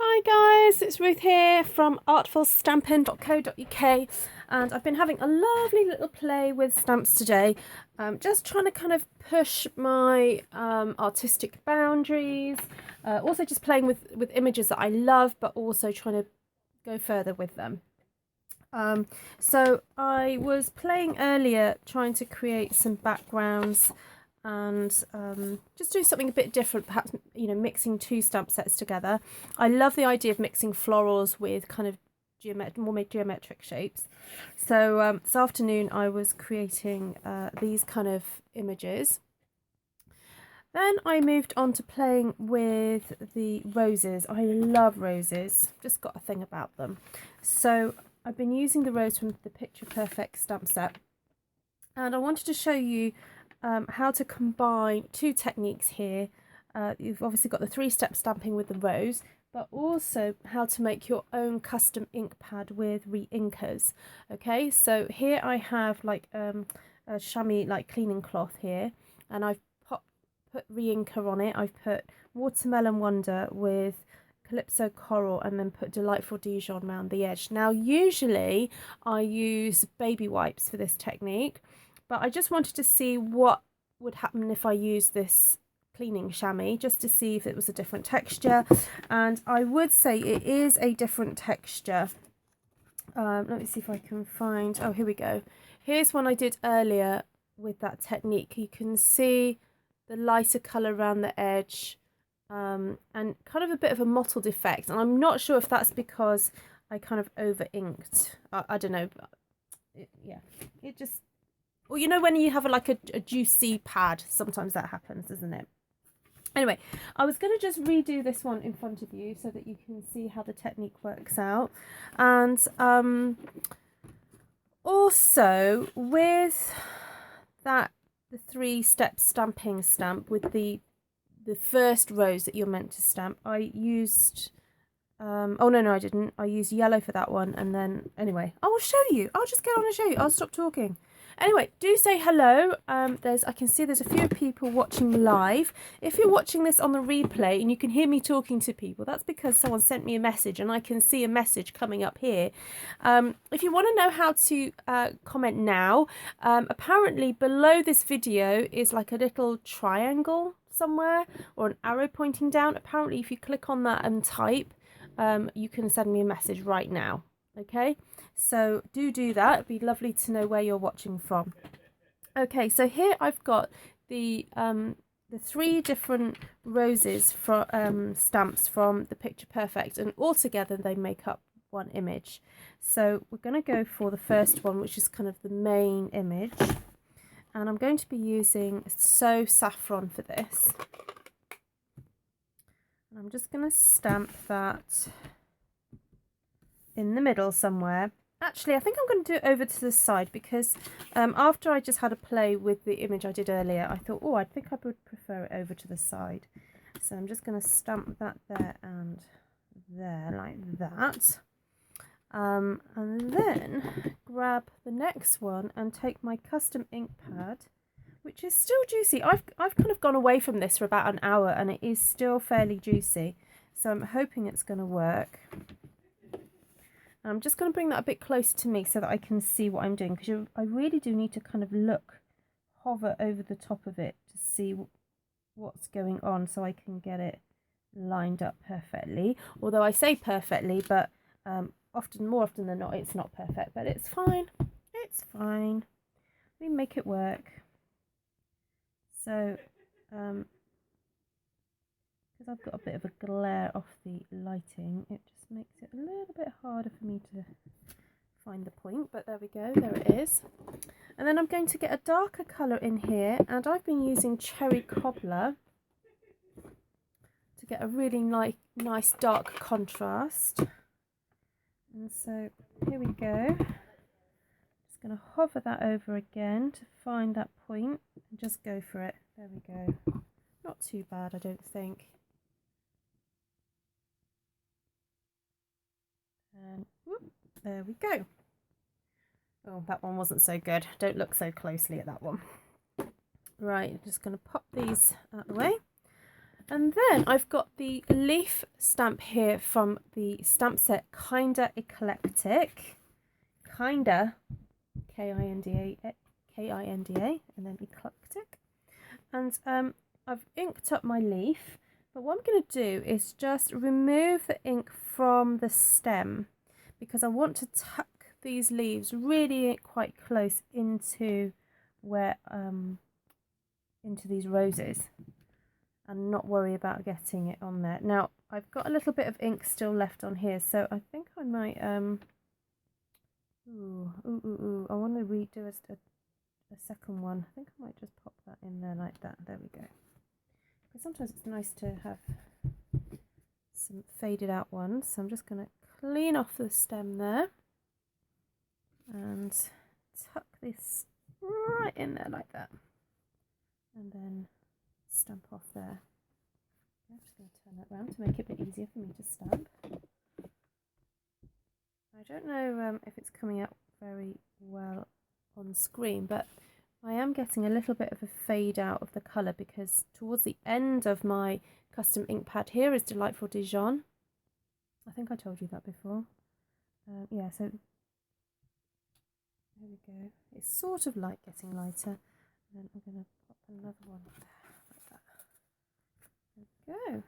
Hi guys, it's Ruth here from artfulstampin.co.uk, and I've been having a lovely little play with stamps today, just trying to kind of push my artistic boundaries, also just playing with images that I love, but also trying to go further with them. So I was playing earlier trying to create some backgrounds and just do something a bit different, perhaps, you know, mixing two stamp sets together. I love the idea of mixing florals with kind of more geometric shapes. So this afternoon I was creating these kind of images. Then I moved on to playing with the roses. I love roses, just got a thing about them. So I've been using the rose from the Picture Perfect stamp set, and I wanted to show you how to combine two techniques here. You've obviously got the three-step stamping with the rose, but also how to make your own custom ink pad with re-inkers. Okay, so here I have like a chamois like cleaning cloth here, and I've put re-inker on it. I've put Watermelon Wonder with Calypso Coral and then put Delightful Dijon around the edge. Now usually I use baby wipes for this technique, but I just wanted to see what would happen if I used this cleaning chamois, just to see if it was a different texture. And I would say it is a different texture. Let me see if I can find, oh, here we go. Here's one I did earlier with that technique. You can see the lighter colour around the edge, and kind of a bit of a mottled effect. And I'm not sure if that's because I kind of over inked. I don't know, but it just, well, you know when you have like a juicy pad, sometimes that happens, isn't it? Anyway, I was going to just redo this one in front of you so that you can see how the technique works out. And also with that, the three-step stamping stamp with the first rose that you're meant to stamp, I used oh no I didn't. I used yellow for that one, and then anyway, I will show you. I'll just get on and show you. I'll stop talking. Anyway, do say hello. I can see there's a few people watching live. If you're watching this on the replay and you can hear me talking to people, that's because someone sent me a message and I can see a message coming up here. If you want to know how to comment now, apparently below this video is like a little triangle somewhere or an arrow pointing down. Apparently if you click on that and type, you can send me a message right now. Okay, so do that. It'd be lovely to know where you're watching from. Okay, so here I've got the three different roses from stamps from the Picture Perfect, and all together they make up one image. So we're going to go for the first one, which is kind of the main image, and I'm going to be using So Saffron for this. And I'm just going to stamp that in the middle somewhere. Actually, I think I'm going to do it over to the side, because after I just had a play with the image I did earlier, I thought, oh, I think I would prefer it over to the side. So I'm just going to stamp that there and there like that. And then grab the next one and take my custom ink pad, which is still juicy. I've kind of gone away from this for about an hour and it is still fairly juicy. So I'm hoping it's going to work. I'm just going to bring that a bit closer to me so that I can see what I'm doing, because I really do need to kind of hover over the top of it to see what's going on so I can get it lined up perfectly. Although I say perfectly, but more often than not, it's not perfect, but it's fine. It's fine. We make it work. So, because I've got a bit of a glare off the lighting, it just makes it a little bit harder for me to find the point, but there we go, there it is. And then I'm going to get a darker colour in here, and I've been using Cherry Cobbler to get a really nice dark contrast. And so here we go. Just going to hover that over again to find that point and just go for it. There we go. Not too bad, I don't think. And whoop, there we go. Oh, that one wasn't so good. Don't look so closely at that one. Right, I'm just going to pop these out of the way. And then I've got the leaf stamp here from the stamp set Kinda Eclectic. Kinda, Kinda, Kinda, and then eclectic. And I've inked up my leaf, but what I'm going to do is just remove the ink from the stem, because I want to tuck these leaves really quite close into where into these roses, and not worry about getting it on there. Now I've got a little bit of ink still left on here, so I think I might I want to redo a second one. I think I might just pop that in there like that. There we go. Because sometimes it's nice to have some faded out ones. So I'm just going to clean off the stem there and tuck this right in there like that, and then stamp off there. I'm just going to turn that around to make it a bit easier for me to stamp. I don't know if it's coming out very well on screen, but I am getting a little bit of a fade out of the colour, because towards the end of my custom ink pad here is Delightful Dijon. I think I told you that before. Yeah, so there we go. It's sort of like getting lighter. And then I'm going to pop another one like that. There we go.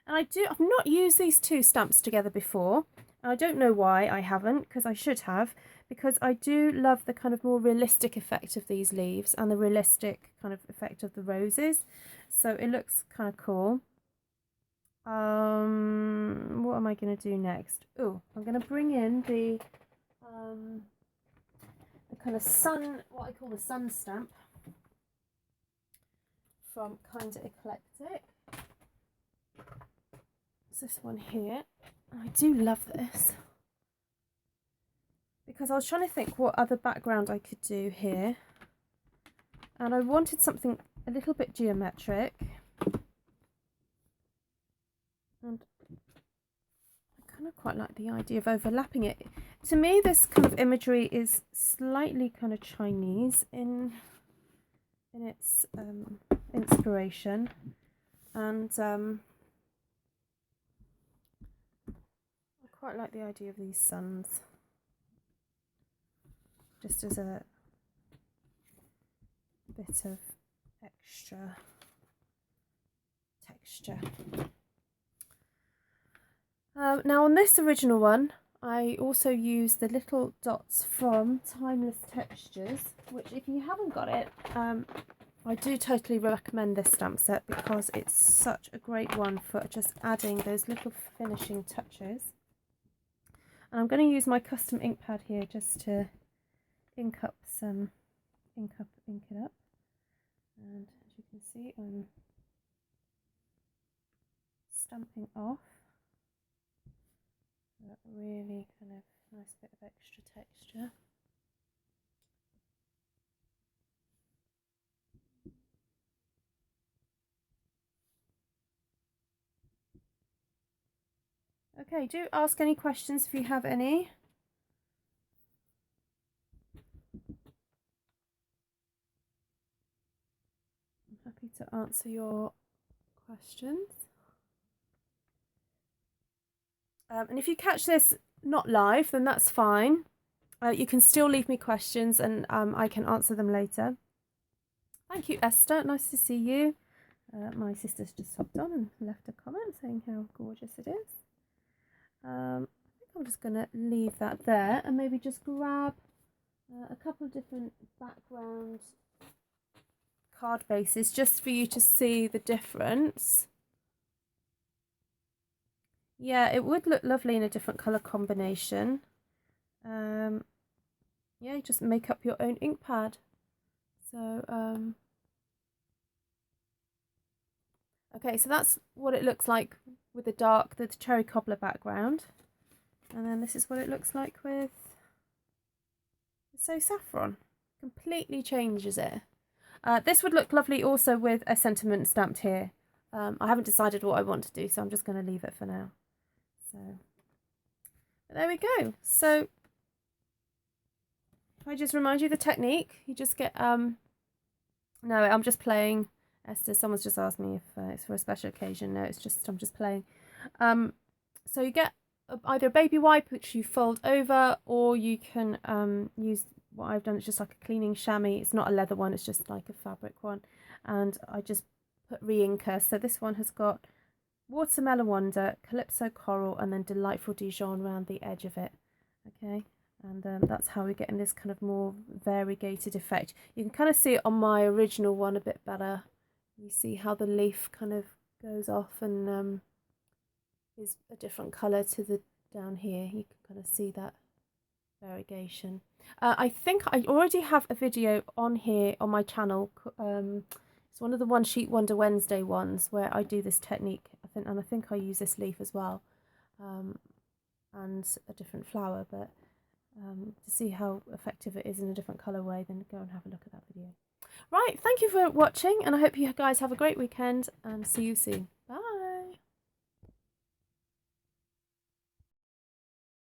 And I've not used these two stamps together before. I don't know why I haven't, because I should have, because I do love the kind of more realistic effect of these leaves and the realistic kind of effect of the roses. So it looks kind of cool. What am I going to do next? Oh, I'm going to bring in the kind of sun, what I call the sun stamp from Kinda Eclectic. It's this one here. I do love this, because I was trying to think what other background I could do here, and I wanted something a little bit geometric, and I kind of quite like the idea of overlapping it. To me, this kind of imagery is slightly kind of Chinese in its inspiration, and quite like the idea of these suns, just as a bit of extra texture. Now on this original one, I also used the little dots from Timeless Textures, which if you haven't got it, I do totally recommend this stamp set, because it's such a great one for just adding those little finishing touches. And I'm going to use my custom ink pad here just to ink it up. And as you can see, I'm stamping off that really kind of nice bit of extra texture. Okay, do ask any questions if you have any. I'm happy to answer your questions. And if you catch this not live, then that's fine. You can still leave me questions, and I can answer them later. Thank you, Esther. Nice to see you. My sister's just hopped on and left a comment saying how gorgeous it is. I think I'm just going to leave that there, and maybe just grab a couple of different background card bases just for you to see the difference. Yeah, it would look lovely in a different colour combination. Yeah, you just make up your own ink pad. So okay, so that's what it looks like with the cherry cobbler background, and then this is what it looks like with So Saffron. Completely changes it. This would look lovely also with a sentiment stamped here. I haven't decided what I want to do, so I'm just going to leave it for now. So but there we go. So if I just remind you the technique, you just get no, I'm just playing Esther, someone's just asked me if it's for a special occasion. No, it's just, I'm just playing. So you get either a baby wipe, which you fold over, or you can use what I've done. It's just like a cleaning chamois. It's not a leather one, it's just like a fabric one. And I just put re-inker. So this one has got Watermelon Wonder, Calypso Coral, and then Delightful Dijon around the edge of it. Okay, and that's how we're getting this kind of more variegated effect. You can kind of see it on my original one a bit better. You see how the leaf kind of goes off and is a different colour to the down here. You can kind of see that variegation. I think I already have a video on here on my channel. It's one of the One Sheet Wonder Wednesday ones where I do this technique. I think I use this leaf as well, and a different flower. But to see how effective it is in a different colourway, then go and have a look at that video. Right, thank you for watching, and I hope you guys have a great weekend, and see you soon. Bye.